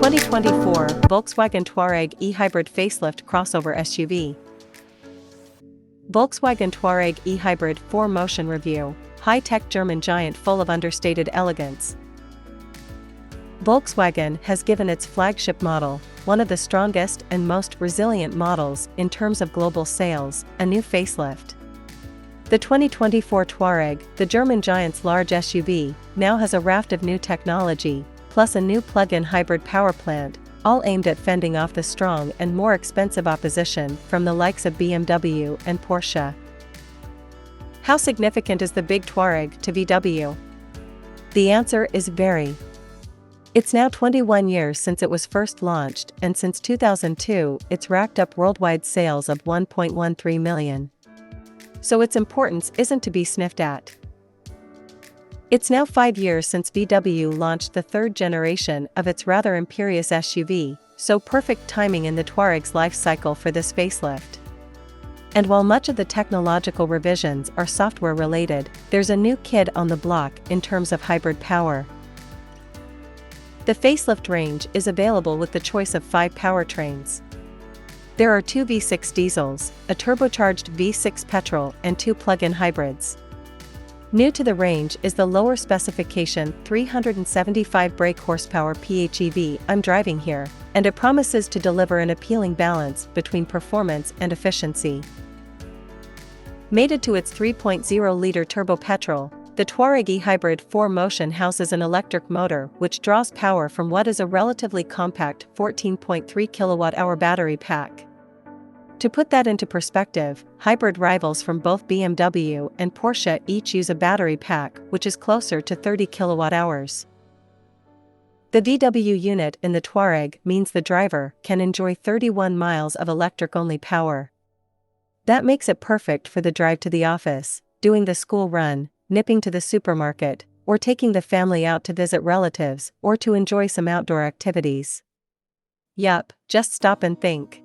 2024 Volkswagen Touareg eHybrid Facelift Crossover SUV. Volkswagen Touareg eHybrid 4 Motion Review, high-tech German giant full of understated elegance. Volkswagen has given its flagship model, one of the strongest and most resilient models in terms of global sales, a new facelift. The 2024 Touareg, the German giant's large SUV, now has a raft of new technology, plus a new plug-in hybrid powerplant, all aimed at fending off the strong and more expensive opposition from the likes of BMW and Porsche. How significant is the big Touareg to VW? The answer is very. It's now 21 years since it was first launched, and since 2002 it's racked up worldwide sales of 1.13 million. So its importance isn't to be sniffed at. It's now 5 years since VW launched the third generation of its rather imperious SUV, so perfect timing in the Touareg's life cycle for this facelift. And while much of the technological revisions are software related, there's a new kid on the block in terms of hybrid power. The facelift range is available with the choice of 5 powertrains. There are 2 V6 diesels, a turbocharged V6 petrol and 2 plug-in hybrids. New to the range is the lower specification 375 brake horsepower PHEV I'm driving here, and it promises to deliver an appealing balance between performance and efficiency. Mated to its 3.0-liter turbo petrol, the Touareg eHybrid 4 Motion houses an electric motor which draws power from what is a relatively compact 14.3 kWh battery pack. To put that into perspective, hybrid rivals from both BMW and Porsche each use a battery pack which is closer to 30 kWh. The VW unit in the Touareg means the driver can enjoy 31 miles of electric-only power. That makes it perfect for the drive to the office, doing the school run, nipping to the supermarket, or taking the family out to visit relatives or to enjoy some outdoor activities. Yup, just stop and think.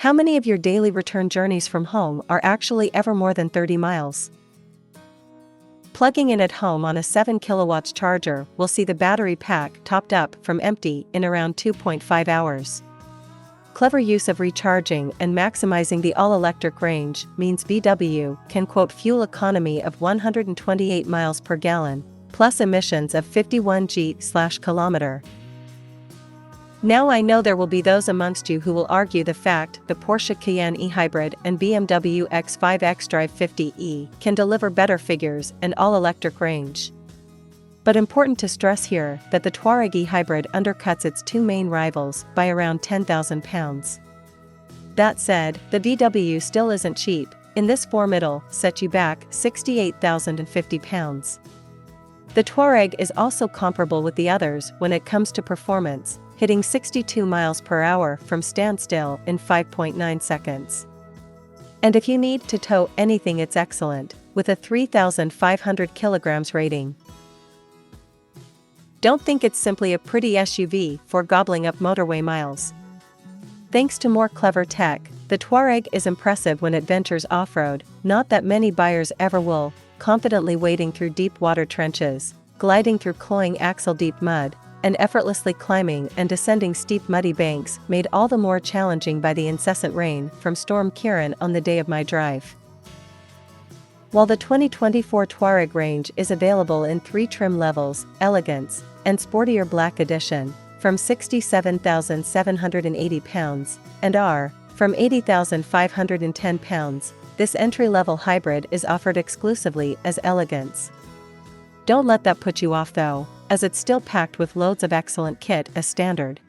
How many of your daily return journeys from home are actually ever more than 30 miles? Plugging in at home on a 7 kW charger will see the battery pack topped up from empty in around 2.5 hours. Clever use of recharging and maximizing the all-electric range means VW can quote fuel economy of 128 miles per gallon, plus emissions of 51 g/km. Now I know there will be those amongst you who will argue the fact the Porsche Cayenne eHybrid and BMW X5 xDrive 50e can deliver better figures and all-electric range. But important to stress here that the Touareg eHybrid undercuts its 2 main rivals by around £10,000. That said, the VW still isn't cheap. In this form it'll set you back £68,050. The Touareg is also comparable with the others when it comes to performance, hitting 62 miles per hour from standstill in 5.9 seconds. And if you need to tow anything, it's excellent, with a 3,500 kilograms rating. Don't think it's simply a pretty SUV for gobbling up motorway miles. Thanks to more clever tech, the Touareg is impressive when it ventures off-road, not that many buyers ever will, confidently wading through deep water trenches, gliding through cloying axle-deep mud, and effortlessly climbing and descending steep muddy banks made all the more challenging by the incessant rain from Storm Ciarán on the day of my drive. While the 2024 Touareg range is available in 3 trim levels, Elegance and Sportier Black Edition, from £67,780 and R, from £80,510, this entry-level hybrid is offered exclusively as Elegance. Don't let that put you off though, as it's still packed with loads of excellent kit as standard.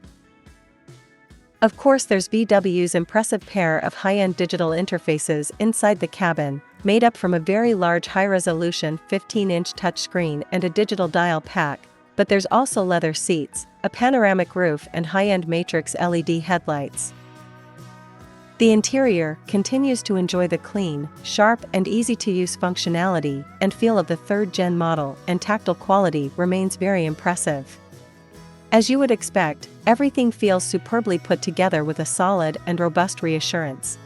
Of course there's VW's impressive pair of high-end digital interfaces inside the cabin, made up from a very large high-resolution 15-inch touchscreen and a digital dial pack, but there's also leather seats, a panoramic roof and high-end matrix LED headlights. The interior continues to enjoy the clean, sharp and easy-to-use functionality and feel of the third-gen model, and tactile quality remains very impressive. As you would expect, everything feels superbly put together with a solid and robust reassurance.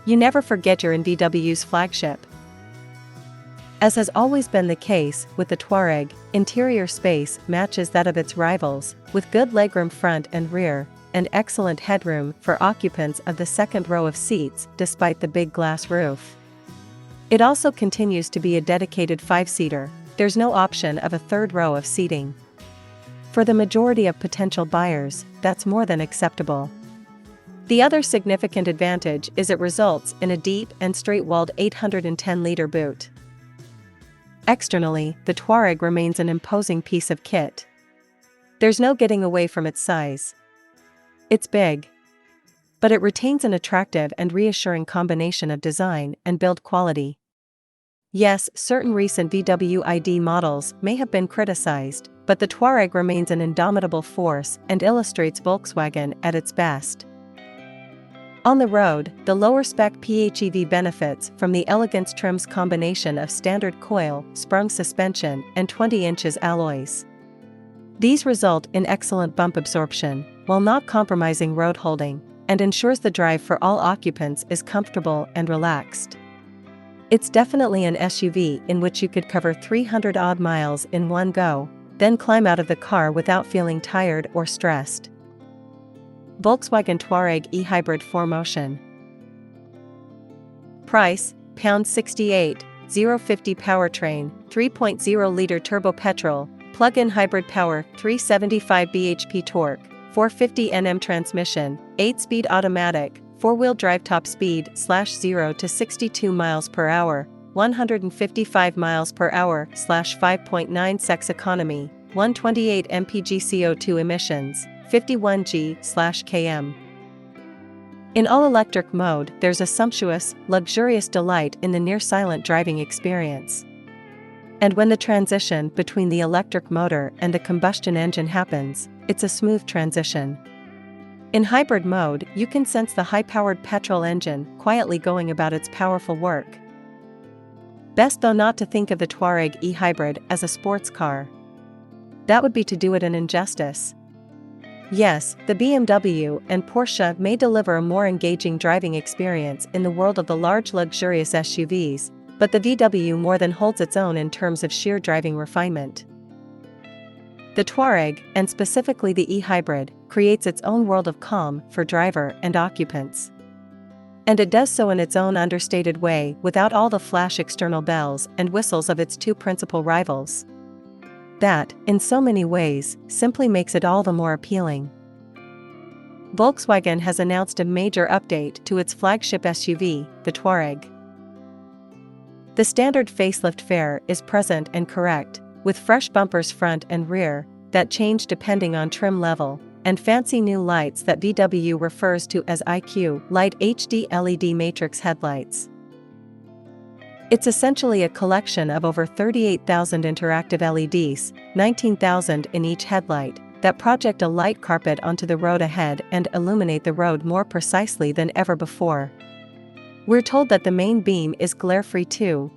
You never forget you're in VW's flagship. As has always been the case with the Touareg, interior space matches that of its rivals, with good legroom front and rear, and excellent headroom for occupants of the second row of seats despite the big glass roof. It also continues to be a dedicated 5-seater, there's no option of a third row of seating. For the majority of potential buyers, that's more than acceptable. The other significant advantage is it results in a deep and straight-walled 810-liter boot. Externally, the Touareg remains an imposing piece of kit. There's no getting away from its size. It's big. But it retains an attractive and reassuring combination of design and build quality. Yes, certain recent VW ID models may have been criticized, but the Touareg remains an indomitable force and illustrates Volkswagen at its best. On the road, the lower-spec PHEV benefits from the elegance trim's combination of standard coil, sprung suspension, and 20 inches alloys. These result in excellent bump absorption, while not compromising road holding, and ensures the drive for all occupants is comfortable and relaxed. It's definitely an SUV in which you could cover 300-odd miles in one go, then climb out of the car without feeling tired or stressed. Volkswagen Touareg eHybrid 4 Motion. Price, £68, 050 powertrain, 3.0-liter turbo petrol, plug-in hybrid power, 375 bhp torque, 450 Nm transmission, 8-speed automatic, 4-wheel drive top speed /0 to 62 miles per hour, 155 miles per hour /5.9 sex economy, 128 mpg CO2 emissions, 51 g/km. In all-electric mode, there's a sumptuous, luxurious delight in the near-silent driving experience. And when the transition between the electric motor and the combustion engine happens, it's a smooth transition. In hybrid mode, you can sense the high-powered petrol engine quietly going about its powerful work. Best though not to think of the Touareg eHybrid as a sports car. That would be to do it an injustice. Yes, the BMW and Porsche may deliver a more engaging driving experience in the world of the large luxurious SUVs, but the VW more than holds its own in terms of sheer driving refinement. The Touareg, and specifically the eHybrid, creates its own world of calm for driver and occupants. And it does so in its own understated way without all the flash external bells and whistles of its two principal rivals. That, in so many ways, simply makes it all the more appealing. Volkswagen has announced a major update to its flagship SUV, the Touareg. The standard facelift fare is present and correct, with fresh bumpers front and rear, that change depending on trim level, and fancy new lights that VW refers to as IQ Light HD LED matrix headlights. It's essentially a collection of over 38,000 interactive LEDs, 19,000 in each headlight, that project a light carpet onto the road ahead and illuminate the road more precisely than ever before. We're told that the main beam is glare-free too,